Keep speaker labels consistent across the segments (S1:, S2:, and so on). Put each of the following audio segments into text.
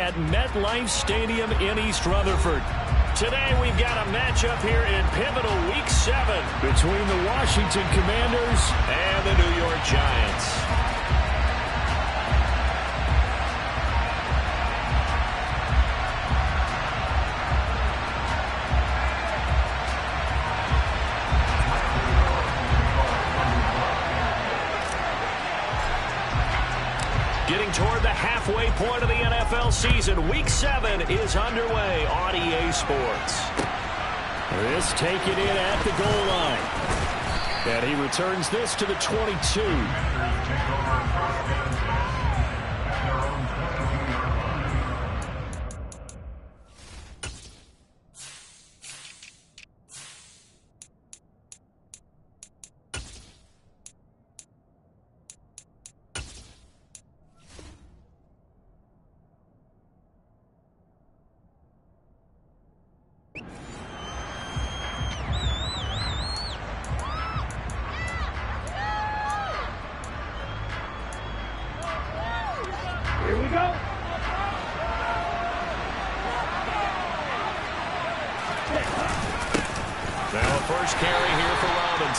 S1: at MetLife Stadium in East Rutherford. Today we've got a matchup here in pivotal Week 7 between the Washington Commanders and the New York Giants. Getting toward the halfway point of the NFL season, Week 7 is underway on EA Sports. This taken in at the goal line. And he returns this to the 22.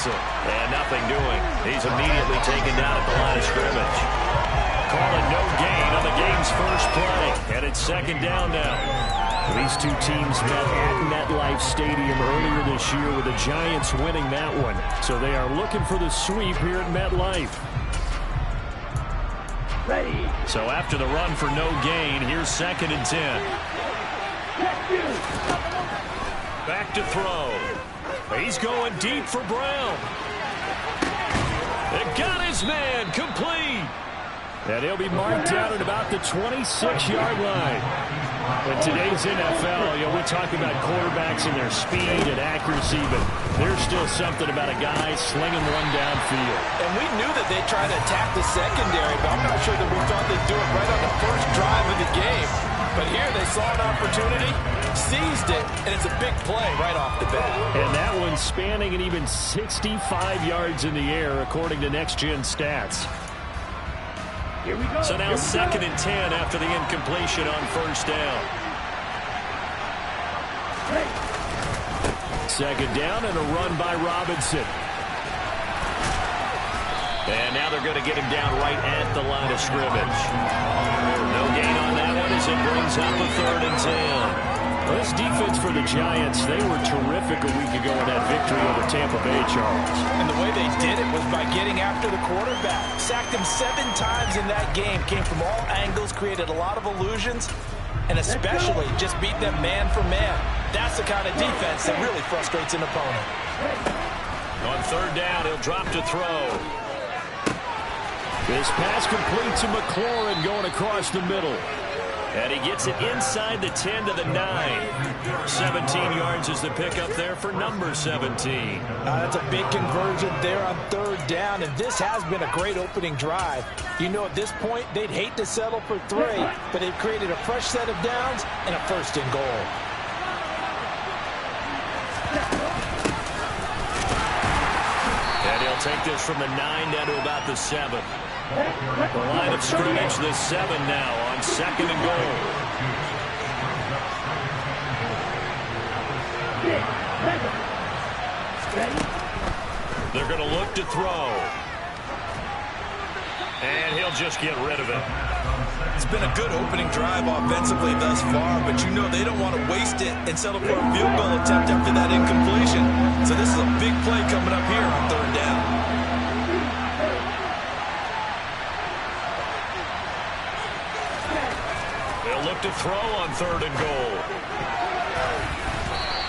S1: And nothing doing. He's immediately taken down at the line of scrimmage. Call it no gain on the game's first play. And it's second down now. These two teams met at MetLife Stadium earlier this year with the Giants winning that one. So they are looking for the sweep here at MetLife. Ready. So after the run for no gain, here's 2nd and 10. Back to throw. He's going deep for Brown. It got his man complete. And he'll be marked down at about the 26-yard line. In today's NFL, we talk about quarterbacks and their speed and accuracy, but there's still something about a guy slinging one downfield.
S2: And we knew that they'd try to attack the secondary, but I'm not sure that we thought they'd do it right on the first drive of the game. But here they saw an opportunity, seized it, and it's a big play right off the bat.
S1: And that one spanning an even 65 yards in the air, according to Next Gen Stats. Here we go. So now 2nd and 10 after the incompletion on first down. Second down and a run by Robinson. And now they're going to get him down right at the line of scrimmage. No gain on that one as it brings up a 3rd and 10. Well, this defense for the Giants, they were terrific a week ago in that victory over Tampa Bay, Charles.
S2: And the way they did it was by getting after the quarterback. Sacked him 7 times in that game. Came from all angles, created a lot of illusions, and especially just beat them man for man. That's the kind of defense that really frustrates an opponent.
S1: On 3rd down, he'll drop to throw. This pass complete to McLaurin going across the middle. And he gets it inside the 10 to the 9. 17 yards is the pickup there for number 17.
S2: That's a big conversion there on 3rd down, and this has been a great opening drive. You know, at this point, they'd hate to settle for 3, but they've created a fresh set of downs and a 1st and goal.
S1: And he'll take this from the 9 down to about the 7. The line of scrimmage, the 7 now on 2nd and goal. They're going to look to throw. And he'll just get rid of it.
S2: It's been a good opening drive offensively thus far, but you know they don't want to waste it and settle for a field goal attempt after that incompletion. So this is a big play coming up here on 3rd down.
S1: Look to throw on 3rd and goal.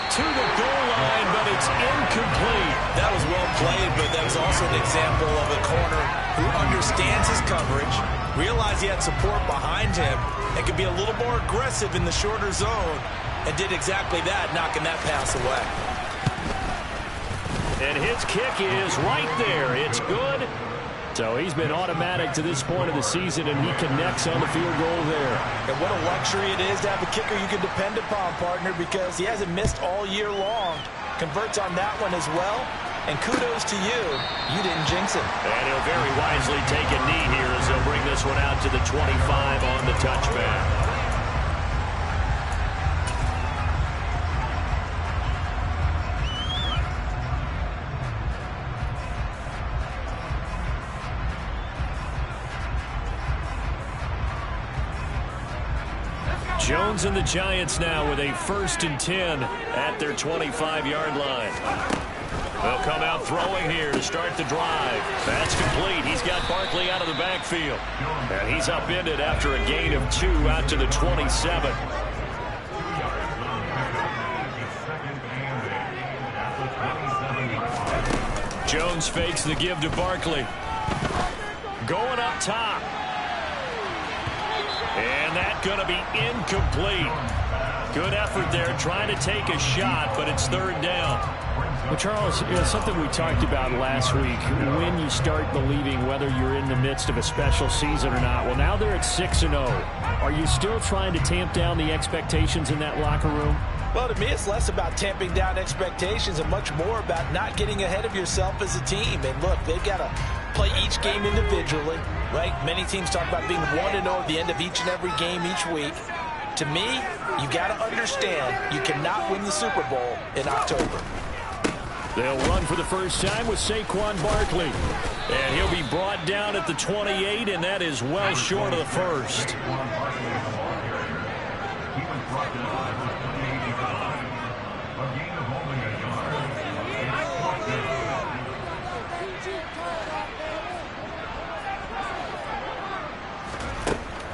S1: To the goal line, but it's incomplete.
S2: That was well played, but that was also an example of a corner who understands his coverage, realized he had support behind him, and could be a little more aggressive in the shorter zone, and did exactly that, knocking that pass away.
S1: And his kick is right there. It's good. So he's been automatic to this point of the season, and he connects on the field goal there.
S2: And what a luxury it is to have a kicker you can depend upon, partner, because he hasn't missed all year long. Converts on that one as well, and kudos to you. You didn't jinx it.
S1: And he'll very wisely take a knee here as they'll bring this one out to the 25 on the touchback. Jones and the Giants now with a 1st and 10 at their 25-yard line. They'll come out throwing here to start the drive. That's complete. He's got Barkley out of the backfield. And he's upended after a gain of 2 out to the 27. Jones fakes the give to Barkley. Going up top. And that's going to be incomplete. Good effort there trying to take a shot, but it's 3rd down.
S3: Well, Charles, something we talked about last week, when you start believing whether you're in the midst of a special season or not. Well, now they're at 6-0. Are you still trying to tamp down the expectations in that locker room?
S2: Well, to me, it's less about tamping down expectations and much more about not getting ahead of yourself as a team. And look, they've got to play each game individually, right? Many teams talk about being 1-0 at the end of each and every game each week. To me, you got to understand you cannot win the Super Bowl in October.
S1: They'll run for the first time with Saquon Barkley. And he'll be brought down at the 28, and that is well short of the first.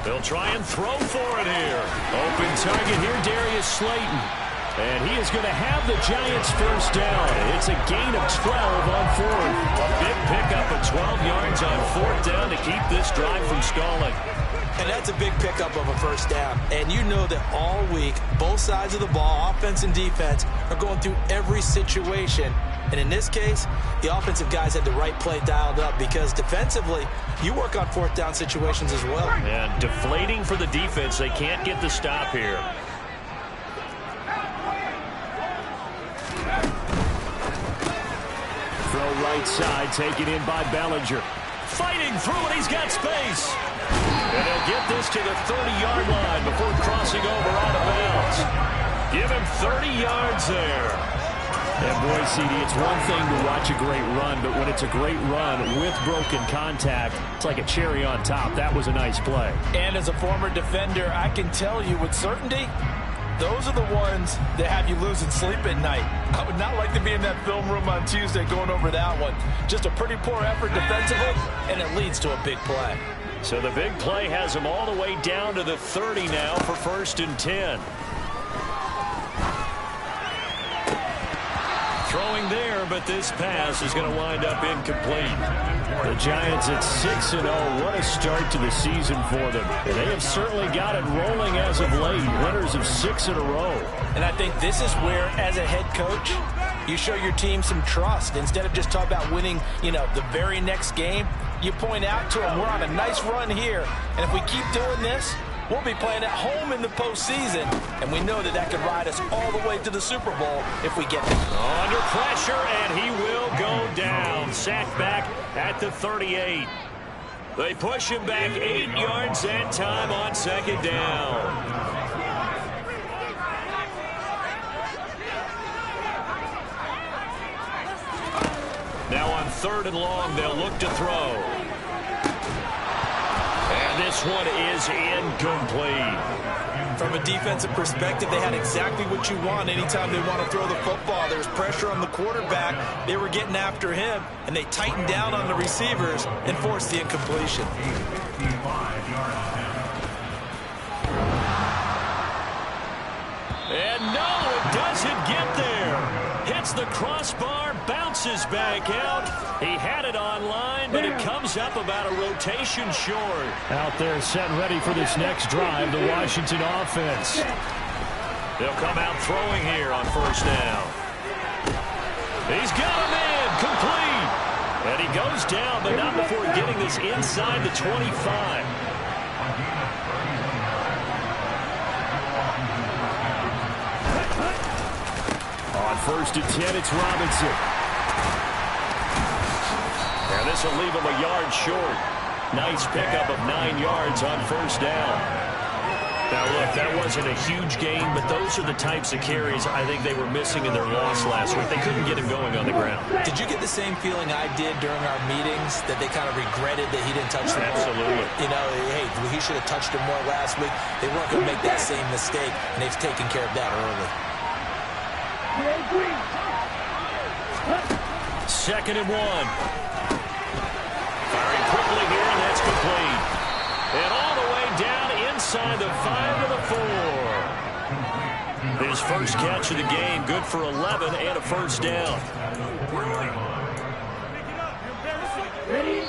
S1: They'll try and throw for it here. Open target here, Darius Slayton. And he is going to have the Giants first down. It's a gain of 12 on 4th. A big pickup of 12 yards on 4th down to keep this drive from stalling.
S2: And that's a big pickup of a first down. And you know that all week, both sides of the ball, offense and defense, are going through every situation. And in this case, the offensive guys had the right play dialed up because defensively, you work on 4th down situations as well.
S1: And deflating for the defense. They can't get the stop here. Throw right side, taken in by Bellinger. Fighting through it, he's got space. And he'll get this to the 30-yard line before crossing over out of bounds. Give him 30 yards there.
S3: And boy, CD, it's one thing to watch a great run, but when it's a great run with broken contact, it's like a cherry on top. That was a nice play.
S2: And as a former defender, I can tell you with certainty, those are the ones that have you losing sleep at night. I would not like to be in that film room on Tuesday going over that one. Just a pretty poor effort defensively, and it leads to a big play.
S1: So the big play has him all the way down to the 30 now for 1st and 10. Throwing there, but this pass is going to wind up incomplete.
S3: The Giants at 6-0. What a start to the season for them. They have certainly got it rolling as of late. Winners of 6 in a row.
S2: And I think this is where, as a head coach, you show your team some trust. Instead of just talking about winning, the very next game, you point out to them, we're on a nice run here. And if we keep doing this, we'll be playing at home in the postseason, and we know that could ride us all the way to the Super Bowl if we get there.
S1: Under pressure, and he will go down. Sacked back at the 38. They push him back 8 yards that time on 2nd down. Now on 3rd and long, they'll look to throw. And this one is incomplete.
S2: From a defensive perspective, they had exactly what you want anytime they want to throw the football. There's pressure on the quarterback. They were getting after him, and they tightened down on the receivers and forced the incompletion.
S1: And no, it doesn't get there. Hits the crossbar, bounces back out. He had it on line, but it comes up about a rotation short.
S3: Out there set ready for this next drive, the Washington offense.
S1: They'll come out throwing here on 1st down. He's got him in, complete. And he goes down, but not before getting this inside the 25.
S3: On 1st and 10, it's Robinson.
S1: And this will leave him a yard short. Nice pickup of 9 yards on 1st down.
S3: Now, look, that wasn't a huge gain, but those are the types of carries I think they were missing in their loss last week. They couldn't get him going on the ground.
S2: Did you get the same feeling I did during our meetings, that they kind of regretted that he didn't touch the ball?
S3: Absolutely.
S2: You know, hey, he should have touched him more last week. They weren't going to make that same mistake, and they've taken care of that early.
S3: 2nd and 1. Firing quickly here, and that's complete. And all the way down inside the 5 to the 4. His first catch of the game, good for 11 and a first down. Ready?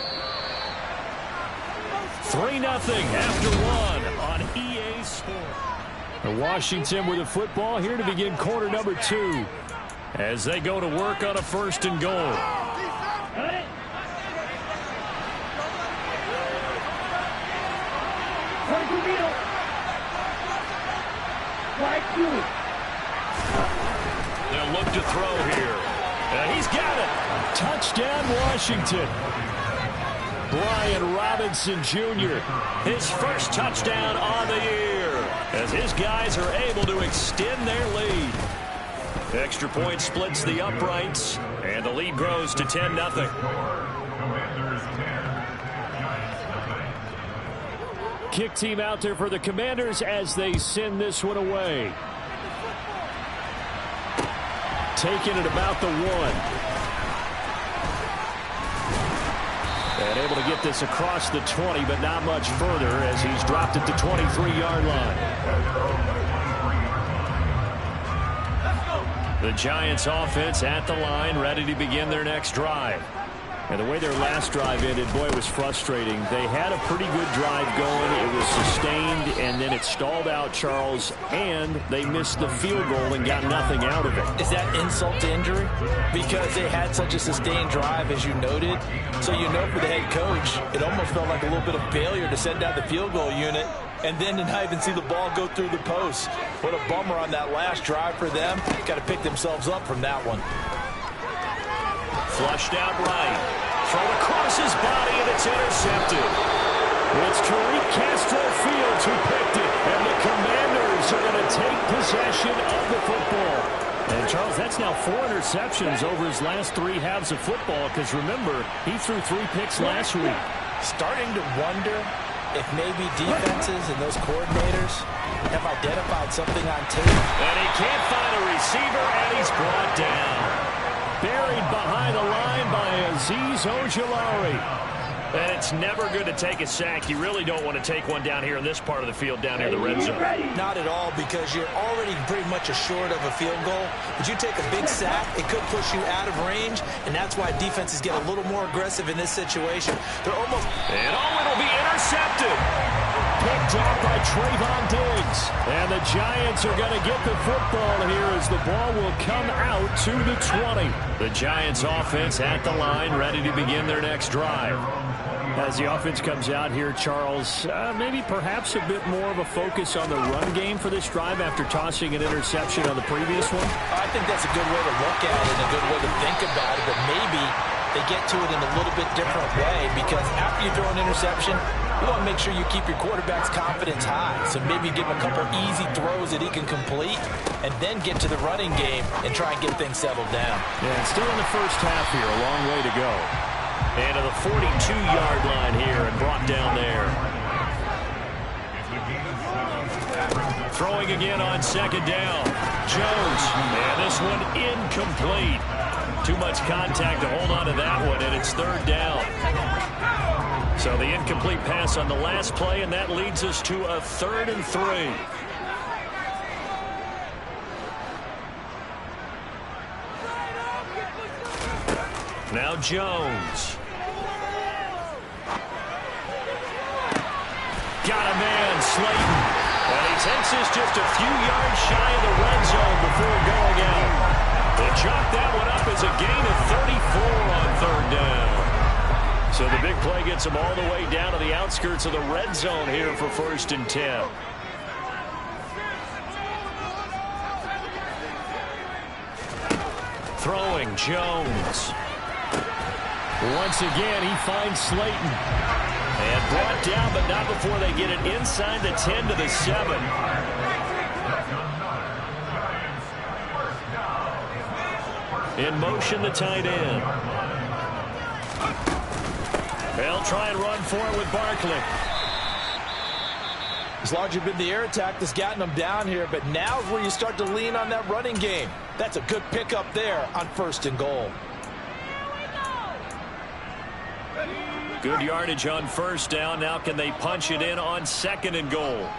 S3: 3-0 after 1 on EA Sports. Washington with the football here to begin quarter number 2 as they go to work on a 1st and goal. They'll look to throw here. He's got it. Touchdown, Washington. Brian Robinson Jr., his first touchdown on the year, as his guys are able to extend their lead. Extra point splits the uprights, and the lead grows to 10-0. Kick team out there for the Commanders as they send this one away. Taking it about the 1. And able to get this across the 20, but not much further as he's dropped it to 23-yard line. The Giants offense at the line, ready to begin their next drive. And the way their last drive ended, boy, it was frustrating. They had a pretty good drive going. It was sustained, and then it stalled out, Charles, and they missed the field goal and got nothing out of it.
S2: Is that insult to injury? Because they had such a sustained drive, as you noted. So you know for the head coach, it almost felt like a little bit of failure to send out the field goal unit and then to not even see the ball go through the post. What a bummer on that last drive for them. Got to pick themselves up from that one.
S3: Flushed out right. Thrown across his body, and it's intercepted. It's Tariq Castro Fields who picked it, and the Commanders are going to take possession of the football. And, Charles, that's now 4 interceptions over his last 3 halves of football, because, remember, he threw 3 picks last week.
S2: Starting to wonder if maybe defenses and those coordinators have identified something on tape.
S3: And he can't find a receiver, and he's brought down. Buried behind the line by Azeez Ojulari. And it's never good to take a sack. You really don't want to take one down here in this part of the field, down near the red zone.
S2: Not at all, because you're already pretty much assured of a field goal. But you take a big sack, it could push you out of range, and that's why defenses get a little more aggressive in this situation. They're almost...
S3: And it'll be intercepted. Picked off by Trayvon Diggs. And the Giants are going to get the football here as the ball will come out to the 20. The Giants offense at the line, ready to begin their next drive. As the offense comes out here, Charles, maybe perhaps a bit more of a focus on the run game for this drive after tossing an interception on the previous one?
S2: I think that's a good way to look at it and a good way to think about it, but maybe they get to it in a little bit different way, because after you throw an interception, you want to make sure you keep your quarterback's confidence high. So maybe give him a couple easy throws that he can complete and then get to the running game and try and get things settled down.
S3: Yeah, and still in the first half here, a long way to go. And to the 42-yard line here and brought down there. Throwing again on 2nd down. Jones, and this one incomplete. Too much contact to hold on to that one, and it's 3rd down. So the incomplete pass on the last play, and that leads us to a 3rd and 3. Now Jones. Got a man, Slayton. And he takes this just a few yards shy of the red zone before going out. They chalk that one up as a gain of 34 on 3rd down. So the big play gets him all the way down to the outskirts of the red zone here for 1st and 10. Throwing, Jones. Once again, he finds Slayton.
S1: And brought down, but not before they get it inside the 10 to the 7. In motion, the tight end. They'll try and run for it with Barkley.
S2: It's largely been the air attack that's gotten them down here, but now's where you start to lean on that running game. That's a good pickup there on 1st and goal.
S1: Good yardage on 1st down. Now can they punch it in on 2nd and goal?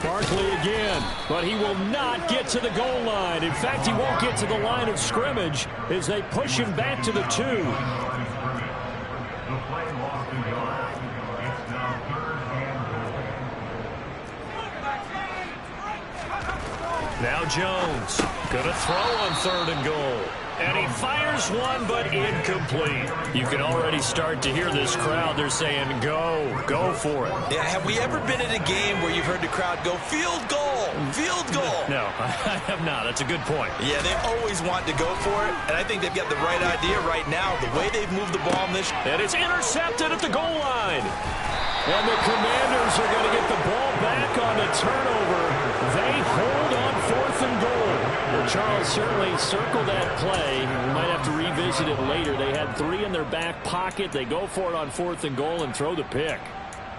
S3: Barkley again, but he will not get to the goal line. In fact, he won't get to the line of scrimmage as they push him back to the 2. Now Jones, gonna throw on 3rd and goal. And he fires one, but incomplete. You can already start to hear this crowd. They're saying, go for it.
S2: Yeah, have we ever been in a game where you've heard the crowd go, field goal, field goal?
S3: No, I have not. That's a good point.
S2: Yeah, they always want to go for it, and I think they've got the right idea right now. The way they've moved the ball in this.
S3: And it's intercepted at the goal line. And the Commanders are going to get the ball back on the turnover. They hold on 4th and goal. Well, Charles certainly circled that play. We might have to revisit it later. They had 3 in their back pocket. They go for it on 4th and goal and throw the pick.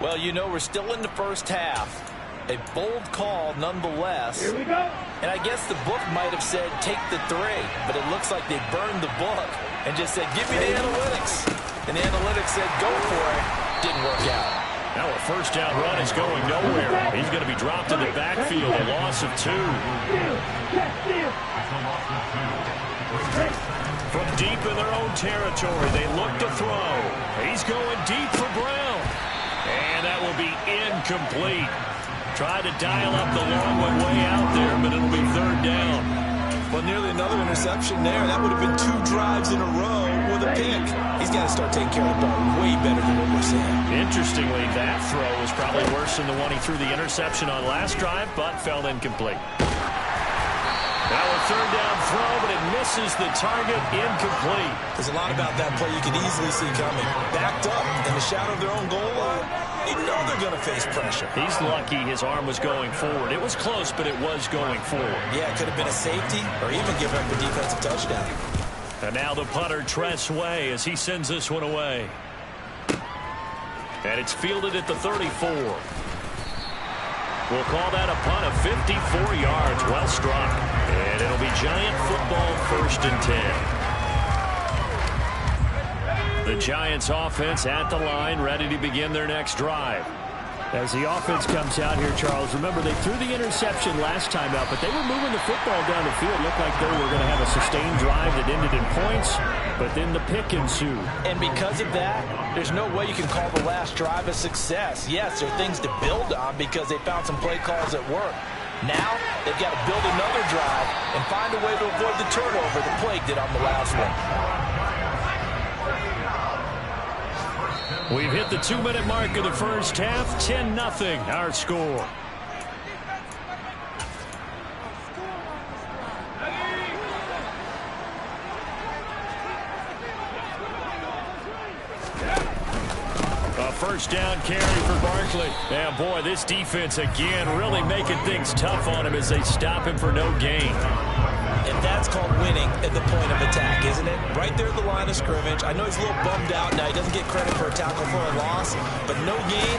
S2: Well, you know, we're still in the first half. A bold call nonetheless. Here we go. And I guess the book might have said take the 3, but it looks like they burned the book and just said give me the analytics. And the analytics said go for it. Didn't work out.
S3: Now a 1st down run is going nowhere. He's going to be dropped in the backfield, a loss of 2. From deep in their own territory, they look to throw. He's going deep for Brown. And that will be incomplete. Tried to dial up the long one way out there, but it'll be 3rd down.
S2: Well, nearly another interception there. That would have been 2 drives in a row with a pick. He's got to start taking care of the ball way better than what we're seeing.
S3: Interestingly, that throw was probably worse than the one he threw the interception on last drive, but fell incomplete. Now a 3rd down throw, but it misses the target, incomplete.
S2: There's a lot about that play you could easily see coming. Backed up in the shadow of their own goal line. You know they're going to face pressure.
S3: He's lucky his arm was going forward. It was close, but it was going forward.
S2: Yeah, it could have been a safety or even given up a defensive touchdown.
S3: And now the punter, Tress Way, as he sends this one away. And it's fielded at the 34. We'll call that a punt of 54 yards. Well struck. And it'll be Giant football, 1st and 10. The Giants offense at the line, ready to begin their next drive. As the offense comes out here, Charles, remember they threw the interception last time out, but they were moving the football down the field. Looked like they were going to have a sustained drive that ended in points, but then the pick ensued.
S2: And because of that, there's no way you can call the last drive a success. Yes, there are things to build on because they found some play calls that work. Now, they've got to build another drive and find a way to avoid the turnover the plague did on the last one.
S3: We've hit the 2-minute mark of the first half. 10-0 our score. A 1st down carry for Barkley. Yeah, boy, this defense again really making things tough on him as they stop him for no gain.
S2: And that's called winning at the point of attack, isn't it? Right there at the line of scrimmage. I know he's a little bummed out now. He doesn't get credit for a tackle for a loss, but no gain,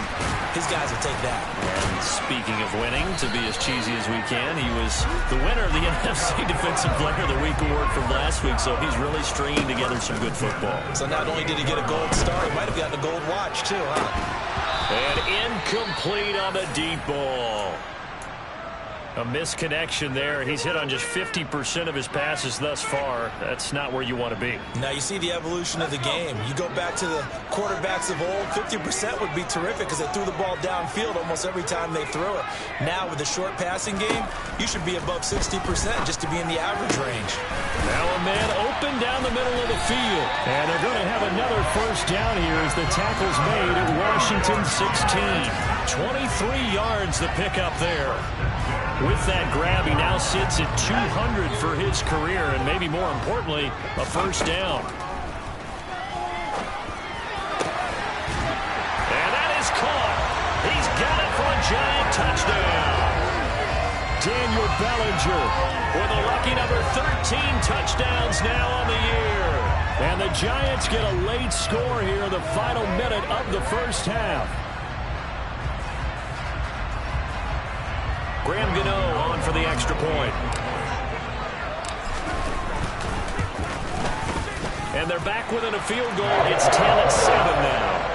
S2: his guys will take that.
S3: And speaking of winning, to be as cheesy as we can, he was the winner of the NFC Defensive Player of the Week award from last week, so he's really stringing together some good football.
S2: So not only did he get a gold star, he might have gotten a gold watch too, huh?
S3: And incomplete on the deep ball. A misconnection there. He's hit on just 50% of his passes thus far. That's not where you want to be.
S2: Now you see the evolution of the game. You go back to the quarterbacks of old, 50% would be terrific because they threw the ball downfield almost every time they threw it. Now with the short passing game, you should be above 60% just to be in the average range.
S3: Now a man open down the middle of the field. And they're going to have another 1st down here as the tackle's made at Washington 16. 23 yards the pickup there. With that grab, he now sits at 200 for his career, and maybe more importantly, a 1st down. Bellinger with a lucky number 13 touchdowns now on the year. And the Giants get a late score here in the final minute of the first half. Graham Gano on for the extra point. And they're back within a field goal. It's 10-7 now.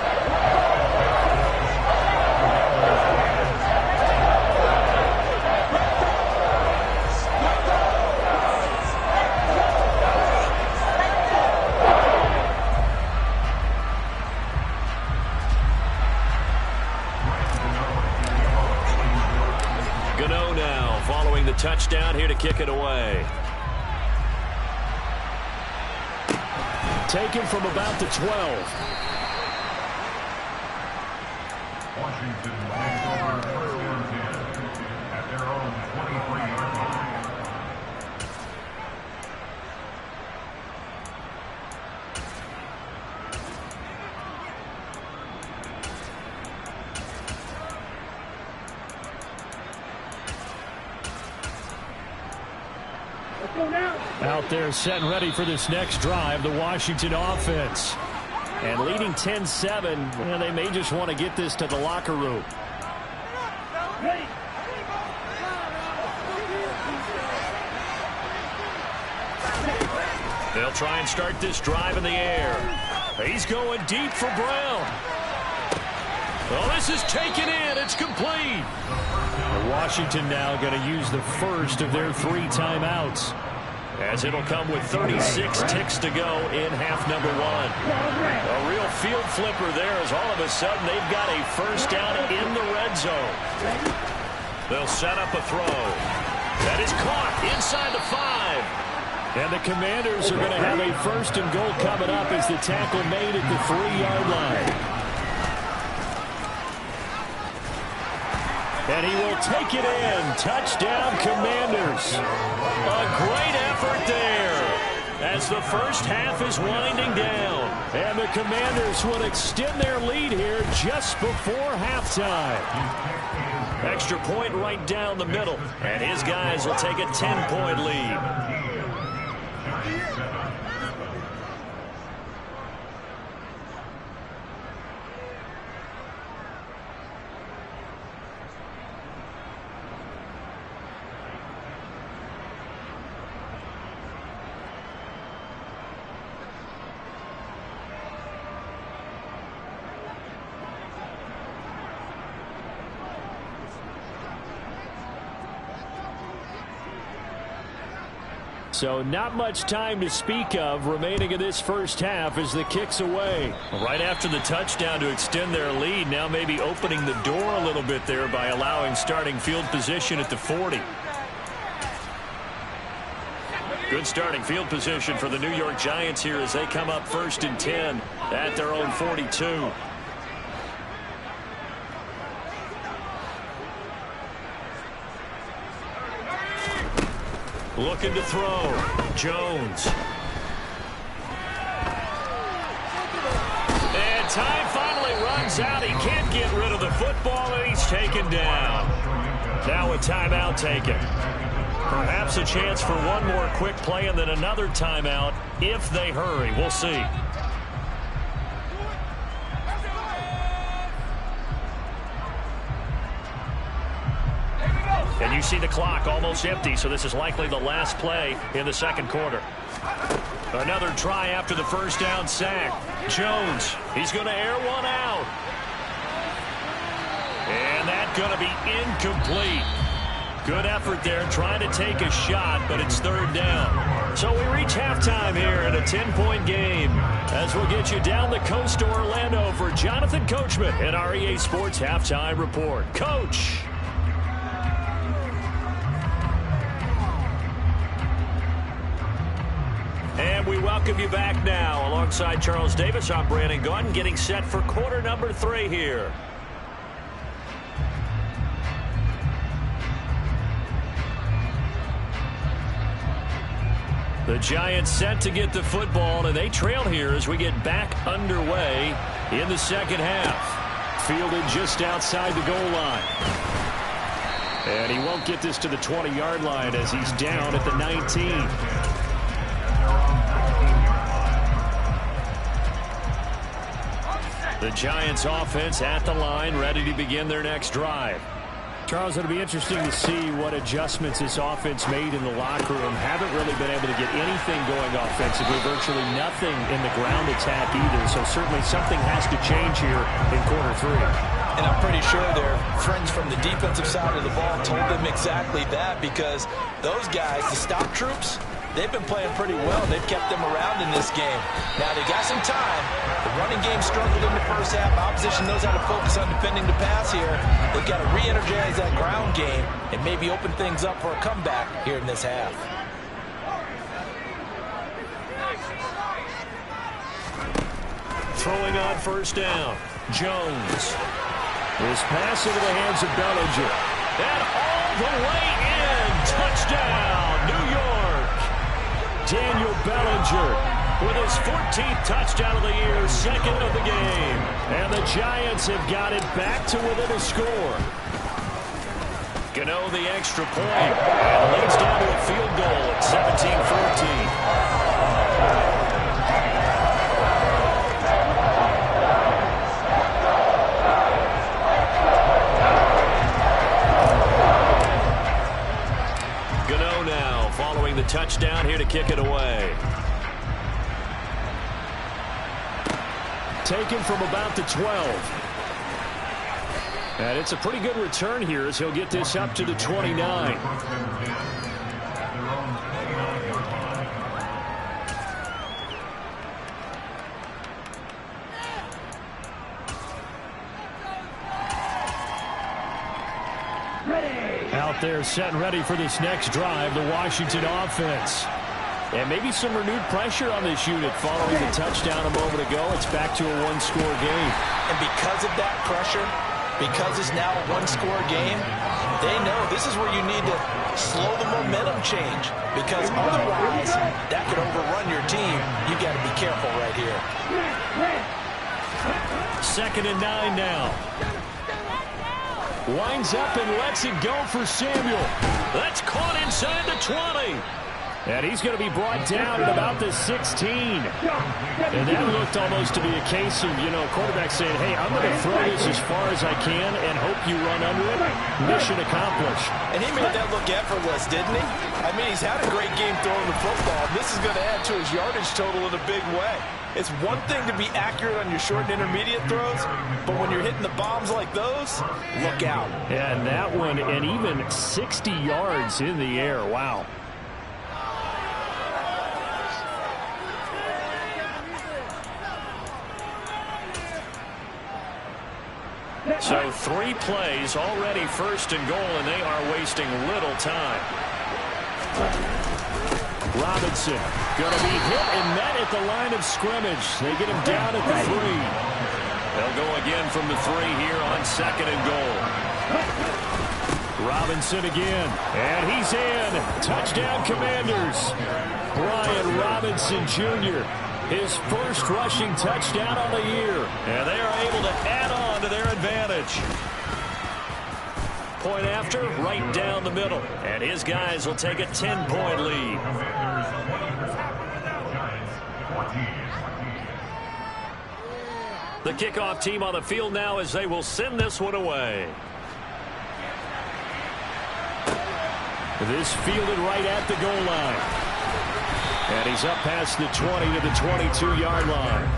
S3: Gano now following the touchdown here to kick it away. Taken from about the 12.
S4: Washington takes over first and 10 at their own 23-yard line.
S3: Out there set and ready for this next drive, the Washington offense. And leading 10-7, well, they may just want to get this to the locker room. They'll try and start this drive in the air. He's going deep for Brown. Well, this is taken in. It's complete. Washington now going to use the first of their 3 timeouts, as it'll come with 36 ticks to go in half number 1. A real field flipper there, as all of a sudden they've got a first down in the red zone. They'll set up a throw. That is caught inside the 5. And the Commanders are going to have a first and goal coming up as the tackle made at the 3-yard line. And he will take it in. Touchdown, Commanders. A great effort there as the first half is winding down. And the Commanders will extend their lead here just before halftime. Extra point right down the middle. And his guys will take a 10-point lead. So not much time to speak of remaining in this first half as the kick's away. Right after the touchdown to extend their lead, now maybe opening the door a little bit there by allowing starting field position at the 40. Good starting field position for the New York Giants here as they come up first and 10 at their own 42. Looking to throw. Jones. And time finally runs out. He can't get rid of the football, and he's taken down. Now a timeout taken. Perhaps a chance for one more quick play and then another timeout if they hurry. We'll see. And you see the clock almost empty, so this is likely the last play in the second quarter. Another try after the first down sack. Jones, he's going to air one out. And that's going to be incomplete. Good effort there, trying to take a shot, but it's third down. So we reach halftime here in a 10-point game, as we'll get you down the coast to Orlando for Jonathan Coachman in our EA Sports Halftime Report. Coach. And we welcome you back now. Alongside Charles Davis, I'm Brandon Gaudin, getting set for quarter number 3 here. The Giants set to get the football, and they trail here as we get back underway in the second half. Fielded just outside the goal line. And he won't get this to the 20-yard line as he's down at the 19. The Giants offense at the line, ready to begin their next drive. Charles, it'll be interesting to see what adjustments this offense made in the locker room. Haven't really been able to get anything going offensively, virtually nothing in the ground attack either. So certainly something has to change here in quarter 3.
S2: And I'm pretty sure their friends from the defensive side of the ball told them exactly that, because those guys, the stop troops, they've been playing pretty well. They've kept them around in this game. Now, they got some time. The running game struggled in the first half. Opposition knows how to focus on defending the pass here. They've got to re-energize that ground game and maybe open things up for a comeback here in this half.
S1: Throwing on first down, Jones.
S3: This pass into the hands of Bellinger.
S1: And all the way in. Touchdown, New York.
S3: Daniel Bellinger with his 14th touchdown of the year, second of the game. And the Giants have got it back to within a score.
S1: Gano the extra point. And leads down to a field goal at 17-14. Following the touchdown here to kick it away.
S3: Taken from about the 12. And it's a pretty good return here as he'll get this up to the 29. Out there set and ready for this next drive, the Washington offense. And maybe some renewed pressure on this unit following the touchdown a moment ago. It's back to a one-score game.
S2: And because of that pressure, because it's now a one-score game, they know this is where you need to slow the momentum change, because otherwise that could overrun your team. You got to be careful right here.
S3: 2nd and 9 now. Winds up and lets it go for Samuel.
S1: That's caught inside the 20.
S3: And he's going to be brought down at about the 16. And that looked almost to be a case of, quarterback saying, hey, I'm going to throw this as far as I can and hope you run under it. Mission accomplished.
S2: And he made that look effortless, didn't he? I mean, he's had a great game throwing the football. This is going to add to his yardage total in a big way. It's one thing to be accurate on your short and intermediate throws, but when you're hitting the bombs like those, look out.
S3: And that one, and even 60 yards in the air. Wow.
S1: So 3 plays, already 1st and goal, and they are wasting little time.
S3: Robinson going to be hit and met at the line of scrimmage. They get him down at the 3.
S1: They'll go again from the 3 here on 2nd and goal.
S3: Robinson again, and he's in. Touchdown, Commanders. Brian Robinson Jr., his first rushing touchdown on the year.
S1: And they are able to add on to their advantage. Point after, right down the middle. And his guys will take a 10-point lead. The kickoff team on the field now as they will send this one away.
S3: This fielded right at the goal line. And he's up past the 20 to the 22-yard line.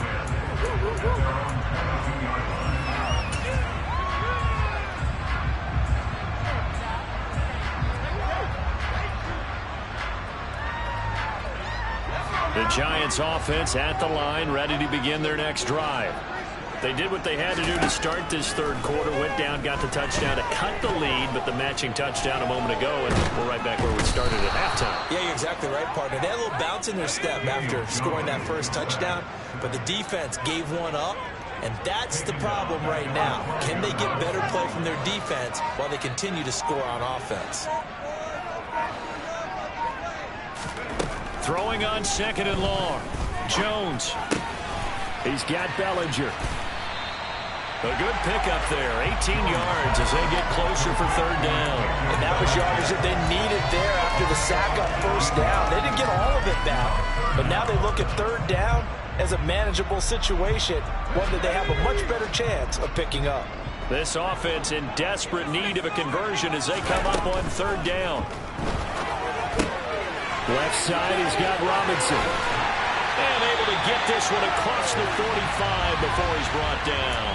S1: The Giants offense at the line, ready to begin their next drive. They did what they had to do to start this 3rd quarter, went down, got the touchdown to cut the lead, but the matching touchdown a moment ago, and we're right back where we started at halftime.
S2: Yeah, you're exactly right, partner. They had a little bounce in their step after scoring that first touchdown, but the defense gave one up, and that's the problem right now. Can they get better play from their defense while they continue to score on offense?
S1: Throwing on 2nd and long. Jones.
S3: He's got Bellinger.
S1: A good pickup there, 18 yards as they get closer for third down.
S2: And that was yardage that they needed there after the sack on first down. They didn't get all of it back, but now they look at third down as a manageable situation, one that they have a much better chance of picking up.
S1: This offense in desperate need of a conversion as they come up on third down.
S3: Left side, he's got Robinson.
S1: And able to get this one across the 45 before he's brought down.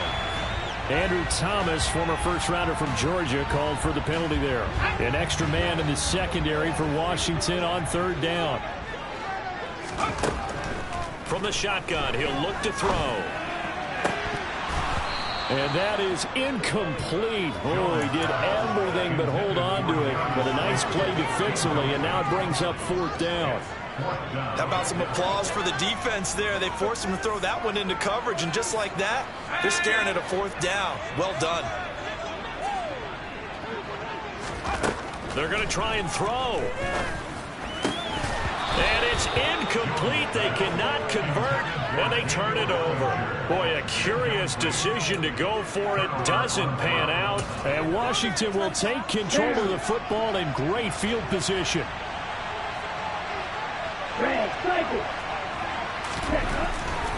S3: Andrew Thomas, former first-rounder from Georgia, called for the penalty there. An extra man in the secondary for Washington on third down.
S1: From the shotgun, he'll look to throw.
S3: And that is incomplete. Oh, he did everything but hold on to it. But a nice play defensively, and now it brings up fourth down.
S2: How about some applause for the defense there? They forced him to throw that one into coverage, and just like that, they're staring at a fourth down. Well done.
S1: They're going to try and throw. And it's incomplete. They cannot convert, and they turn it over. Boy, a curious decision to go for it. Doesn't pan out.
S3: And Washington will take control of the football in great field position.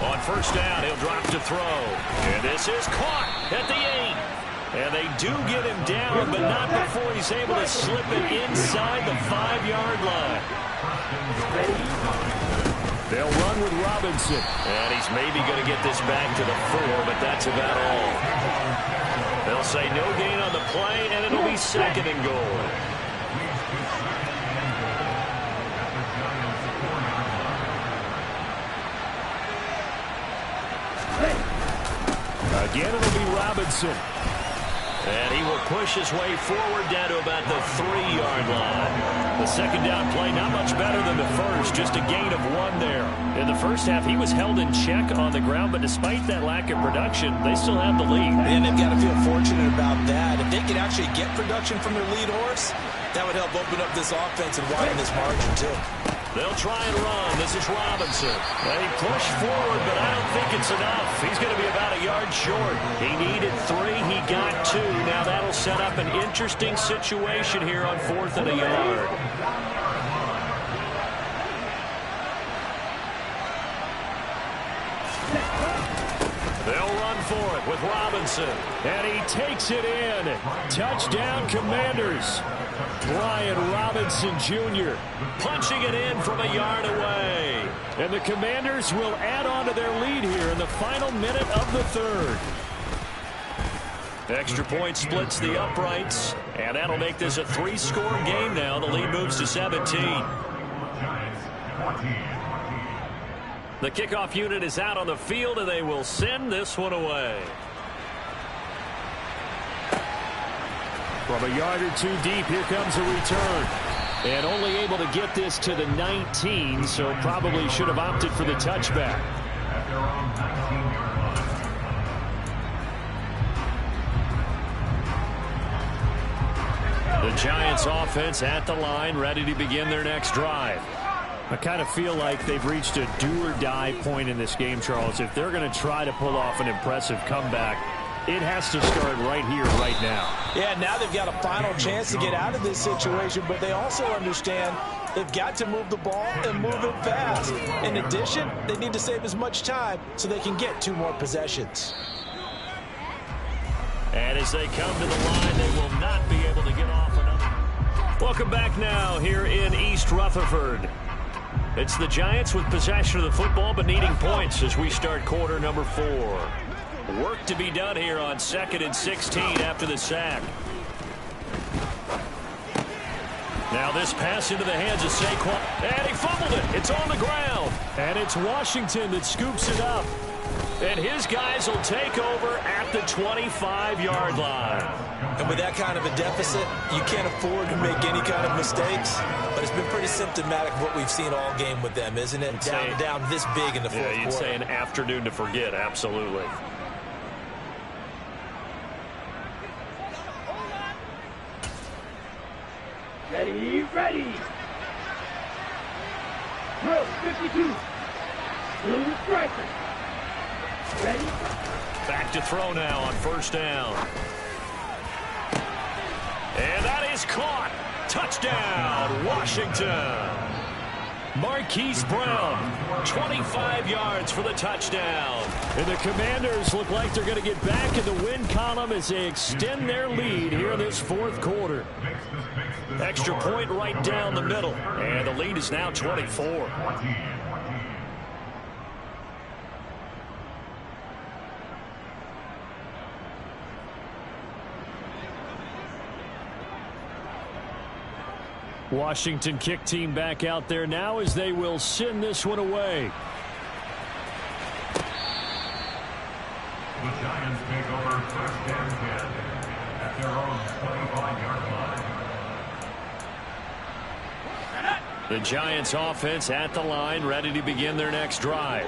S1: On first down, he'll drop to throw. And this is caught at the 8. And they do get him down, but not before he's able to slip it inside the 5-yard line.
S3: They'll run with Robinson.
S1: And he's maybe going to get this back to the 4, but that's about all. They'll say no gain on the play, and it'll be second and goal.
S3: Again, it'll be Robinson.
S1: And he will push his way forward down to about the 3-yard line. The second down play, not much better than the first, just a gain of 1 there. In the first half, he was held in check on the ground, but despite that lack of production, they still have the lead.
S2: And they've got to feel fortunate about that. If they could actually get production from their lead horse, that would help open up this offense and widen this margin, too.
S1: They'll try and run. This is Robinson. They push forward, but I don't think it's enough. He's going to be about a yard short. He needed 3. He got 2. Now that'll set up an interesting situation here on 4th and a yard. They'll run for it with Robinson.
S3: And he takes it in. Touchdown, Commanders. Brian Robinson Jr.
S1: punching it in from a yard away.
S3: And the Commanders will add on to their lead here in the final minute of the third.
S1: Extra point splits the uprights, and that'll make this a 3-score game now. The lead moves to 17. The kickoff unit is out on the field, and they will send this one away.
S3: From a yard or 2 deep, here comes a return. And only able to get this to the 19, so probably should have opted for the touchback.
S1: The Giants offense at the line, ready to begin their next drive.
S3: I kind of feel like they've reached a do-or-die point in this game, Charles. If they're going to try to pull off an impressive comeback, it has to start right here, right now.
S2: Yeah, now they've got a final chance to get out of this situation, but they also understand they've got to move the ball and move it fast. In addition, they need to save as much time so they can get 2 more possessions.
S1: And as they come to the line, they will not be able to get off another. Welcome back now here in East Rutherford. It's the Giants with possession of the football, but needing points as we start quarter number 4. Work to be done here on 2nd and 16 after the sack. Now this pass into the hands of Saquon. And he fumbled it. It's on the ground.
S3: And it's Washington that scoops it up.
S1: And his guys will take over at the 25-yard line.
S2: And with that kind of a deficit, you can't afford to make any kind of mistakes. But it's been pretty symptomatic of what we've seen all game with them, isn't it? Down this big in the fourth quarter.
S1: You'd say an afternoon to forget, absolutely.
S5: Ready. Drill 52. Blue striker. Ready.
S1: Back to throw now on first down. And that is caught. Touchdown, Washington. Marquise Brown, 25 yards for the touchdown.
S3: And the Commanders look like they're going to get back in the win column as they extend their lead here in this fourth quarter.
S1: Extra point right down the middle. And the lead is now 24.
S3: Washington kick team back out there now as they will send this one away.
S4: The Giants take over first and 10 at their own 25-yard line.
S1: The Giants offense at the line, ready to begin their next drive.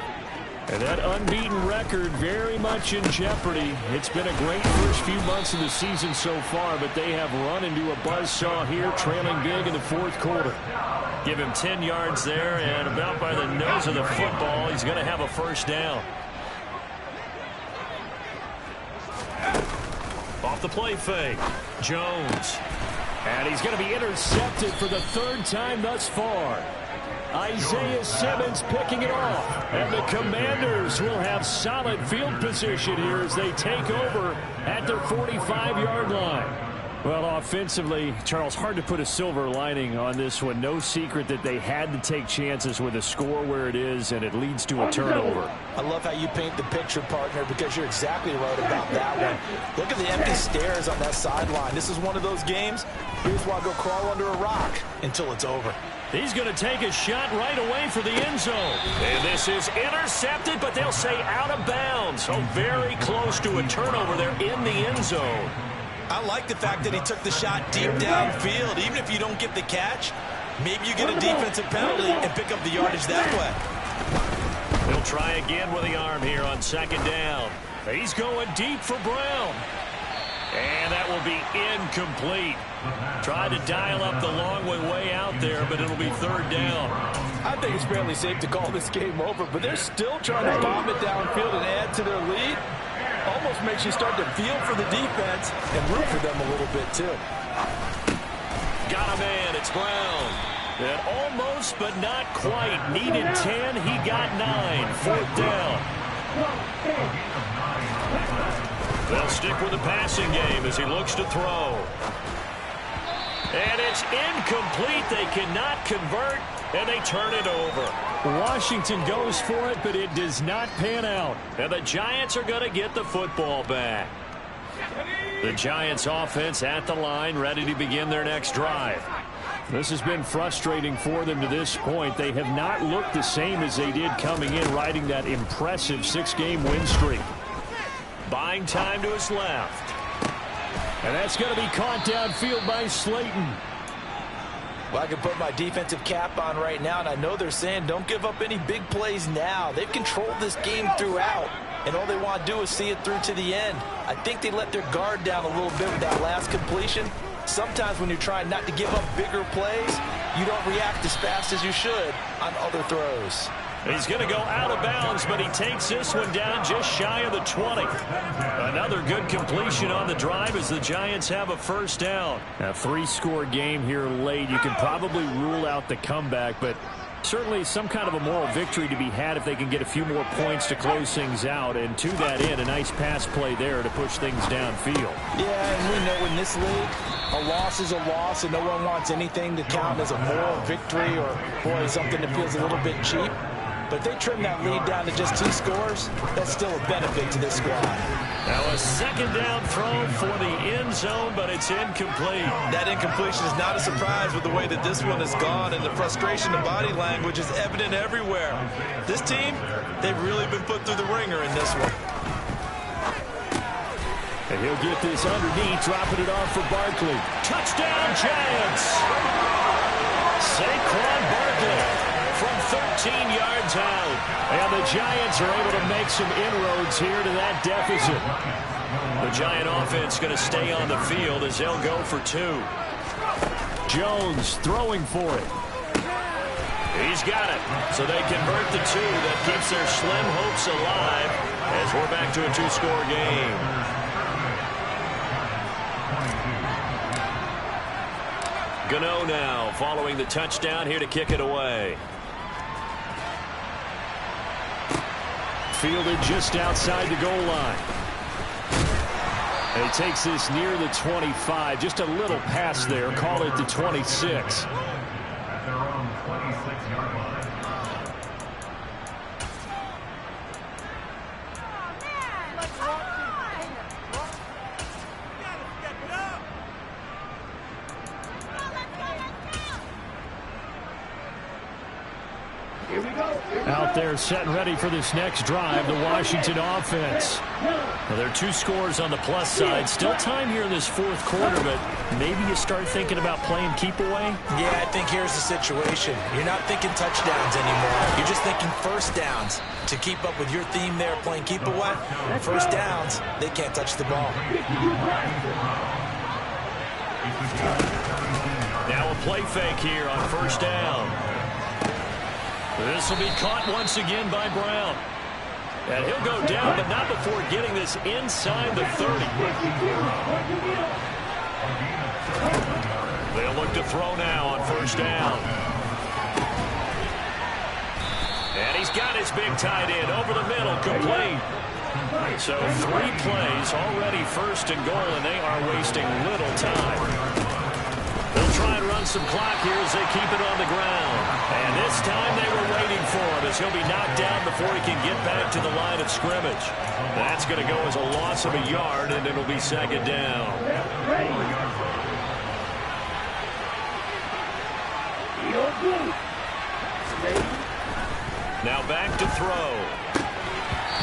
S3: And that unbeaten record very much in jeopardy. It's been a great first few months of the season so far, but they have run into a buzzsaw here, trailing big in the fourth quarter.
S1: Give him 10 yards there, and about by the nose of the football, he's going to have a first down. Off the play fake, Jones.
S3: And he's going to be intercepted for the third time thus far. Isaiah Simmons picking it off. And the Commanders will have solid field position here as they take over at their 45-yard line. Well, offensively, Charles, hard to put a silver lining on this one. No secret that they had to take chances with a score where it is, and it leads to a turnover.
S2: I love how you paint the picture, partner, because you're exactly right about that one. Look at the empty stairs on that sideline. This is one of those games. Here's why I go crawl under a rock until it's over.
S1: He's going to take a shot right away for the end zone. And this is intercepted, but they'll say out of bounds. So very close to a turnover there in the end zone.
S2: I like the fact that he took the shot deep downfield. Even if you don't get the catch, maybe you get a defensive penalty and pick up the yardage that way.
S1: He'll try again with the arm here on second down. He's going deep for Brown. And that will be incomplete. Tried to dial up the long way out there, but it'll be third down.
S2: I think it's fairly safe to call this game over, but they're still trying to bomb it downfield and add to their lead. Almost makes you start to feel for the defense and root for them a little bit, too.
S1: Got a man. It's Brown. And almost, but not quite. Needed 10. He got 9. Fourth down. They'll stick with the passing game as he looks to throw. And it's incomplete. They cannot convert, and they turn it over.
S3: Washington goes for it, but it does not pan out.
S1: And the Giants are going to get the football back. The Giants offense at the line, ready to begin their next drive.
S3: This has been frustrating for them to this point. They have not looked the same as they did coming in, riding that impressive 6-game win streak.
S1: Buying time to his left.
S3: And that's going to be caught downfield by Slayton.
S2: Well, I can put my defensive cap on right now, and I know they're saying don't give up any big plays now. They've controlled this game throughout, and all they want to do is see it through to the end. I think they let their guard down a little bit with that last completion. Sometimes when you're trying not to give up bigger plays, you don't react as fast as you should on other throws.
S1: He's going to go out of bounds, but he takes this one down just shy of the 20. Another good completion on the drive as the Giants have a first down.
S3: A 3-score game here late. You can probably rule out the comeback, but certainly some kind of a moral victory to be had if they can get a few more points to close things out. And to that end, a nice pass play there to push things downfield.
S2: Yeah, and we know in this league, a loss is a loss, and no one wants anything to count as a moral victory or, boy, something that feels a little bit cheap. But if they trim that lead down to just 2 scores, that's still a benefit to this squad.
S1: Now a second down throw for the end zone, but it's incomplete.
S2: That incompletion is not a surprise with the way that this one has gone, and the frustration and body language is evident everywhere. This team, they've really been put through the ringer in this one.
S3: And he'll get this underneath, dropping it off for Barkley.
S1: Touchdown, Giants! Saquon Barkley from 13 yards out.
S3: And the Giants are able to make some inroads here to that deficit.
S1: The Giant offense going to stay on the field as they'll go for 2.
S3: Jones throwing for it.
S1: He's got it. So they convert the 2. That keeps their slim hopes alive. as we're back to a two-score game. Gano now following the touchdown here to kick it away.
S3: Fielded just outside the goal line. And he takes this near the 25. Just a little pass there. Call it the 26.
S4: At their own 26-yard line.
S3: Out there set and ready for this next drive, the Washington offense. Well, there are 2 scores on the plus side. Still time here in this fourth quarter, but maybe you start thinking about playing keep away?
S2: Yeah, I think here's the situation. You're not thinking touchdowns anymore. You're just thinking first downs. To keep up with your theme there, playing keep away, first downs, they can't touch the ball.
S1: Now a play fake here on first down. This will be caught once again by Brown. And he'll go down, but not before getting this inside the 30. They'll look to throw now on first down. And he's got his big tight end over the middle, complete. So 3 plays, already first and goal, and they are wasting little time. They'll try and run some clock here as they keep it on the ground. And this time they were waiting for him as he'll be knocked down before he can get back to the line of scrimmage. That's going to go as a loss of a yard, and it'll be second down. Now back to throw.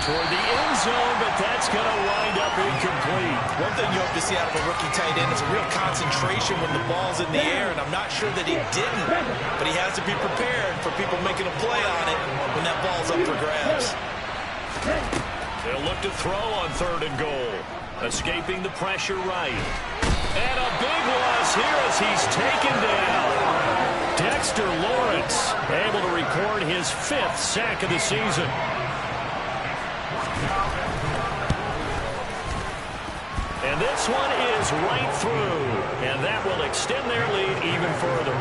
S1: Toward the end zone, but that's going to wind up incomplete.
S2: One thing you hope to see out of a rookie tight end is a real concentration when the ball's in the air, and I'm not sure that he didn't, but he has to be prepared for people making a play on it when that ball's up for grabs.
S1: They'll look to throw on third and goal. Escaping the pressure right. And a big loss here as he's taken down. Dexter Lawrence able to record his 5th sack of the season. And this one is right through, and that will extend their lead even further.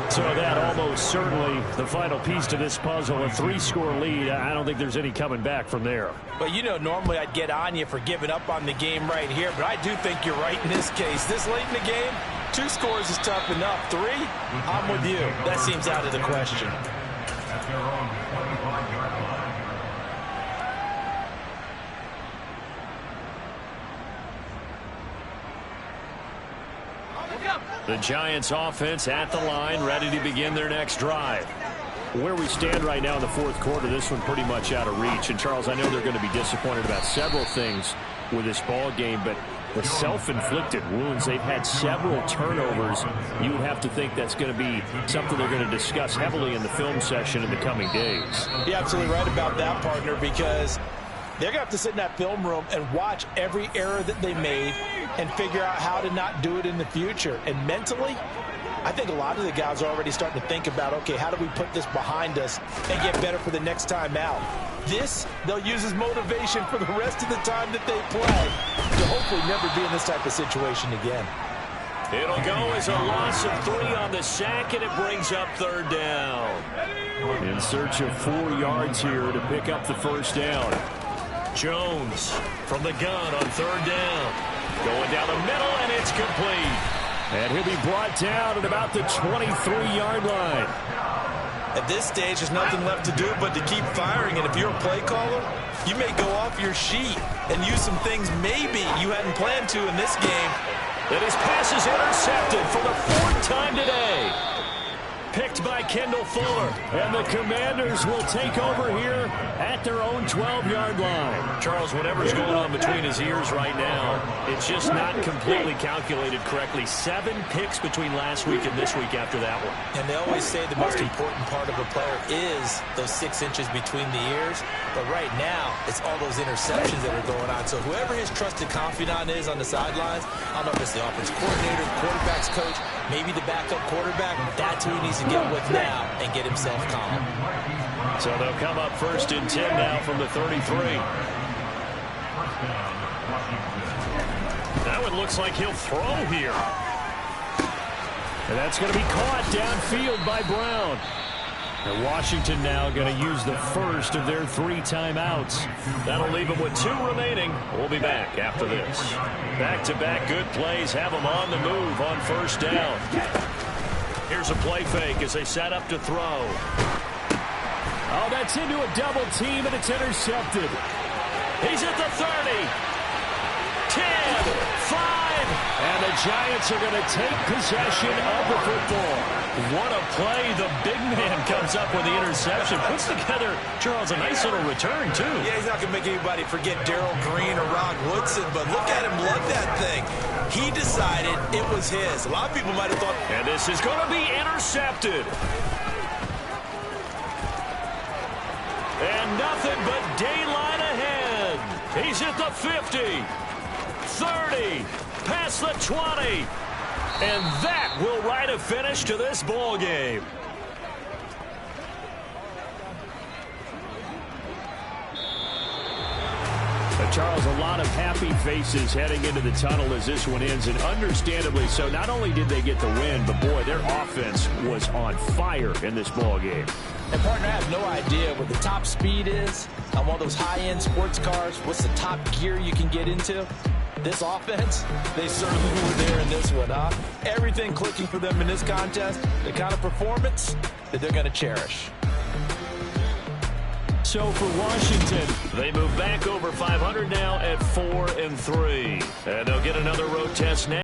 S1: So that almost certainly the final piece to this puzzle, a 3-score lead. I don't think there's any coming back from there.
S2: But, you know, normally I'd get on you for giving up on the game right here, but I do think you're right in this case. This late in the game, 2 scores is tough enough. 3, I'm with you. That seems out of the question.
S4: At their own 25-yard line.
S1: The Giants offense at the line, ready to begin their next drive.
S3: Where we stand right now in the fourth quarter, this one pretty much out of reach. And, Charles, I know they're going to be disappointed about several things with this ball game, but the self-inflicted wounds, they've had several turnovers. You would have to think that's going to be something they're going to discuss heavily in the film session in the coming days.
S2: You're absolutely right about that, partner, because they're going to have to sit in that film room and watch every error that they made and figure out how to not do it in the future. And mentally, I think a lot of the guys are already starting to think about, okay, how do we put this behind us and get better for the next time out? This, they'll use as motivation for the rest of the time that they play to hopefully never be in this type of situation again.
S1: It'll go as a loss of 3 on the sack, and it brings up third down.
S3: In search of 4 yards here to pick up the first down.
S1: Jones from the gun on third down. Going down the middle, and it's complete.
S3: And he'll be brought down at about the 23-yard line.
S2: At this stage, there's nothing left to do but to keep firing. And if you're a play caller, you may go off your sheet and use some things maybe you hadn't planned to in this game.
S1: And his pass is intercepted for the 4th time today. Picked by Kendall Fuller.
S3: And the Commanders will take over here at their own 12-yard line.
S1: Charles, whatever's going on between his ears right now, it's just not completely calculated correctly. 7 picks between last week and this week after that one.
S2: And they always say the most important part of a player is those 6 inches between the ears. But right now, it's all those interceptions that are going on. So whoever his trusted confidant is on the sidelines, I don't know if it's the offensive coordinator, the quarterback's coach, maybe the backup quarterback, that's who he needs to get with now and get himself calm.
S1: So they'll come up 1st and 10 now from the 33.
S4: Touchdown, Washington.
S3: Now it looks like he'll throw here. And that's going to be caught downfield by Brown. And Washington now going to use the first of their 3 timeouts. That'll leave them with 2 remaining. We'll be back after this. Back-to-back good plays have them on the move on first down. Here's a play fake as they set up to throw. Oh, that's into a double team, and it's intercepted. He's at the 30. 10, 5, and the Giants are going to take possession of the football. What a play. The big man comes up with the interception. Puts together, Charles, a nice little return, too.
S2: Yeah, he's not going to make anybody forget Darrell Green or Ron Woodson, but look at him lug that thing. He decided it was his. A lot of people might have thought.
S3: And this is going to be intercepted. And nothing but daylight ahead. He's at the 50. 30, past the 20, and that will write a finish to this ball game. Charles, a lot of happy faces heading into the tunnel as this one ends, and understandably so. Not only did they get the win, but boy, their offense was on fire in this ball game.
S2: And partner, I have no idea what the top speed is on one of those high-end sports cars. What's the top gear you can get into? This offense, they certainly were there in this one, huh? Everything clicking for them in this contest, the kind of performance that they're going to cherish.
S3: So for Washington, they move back over 500 now at 4-3. And they'll get another road test now.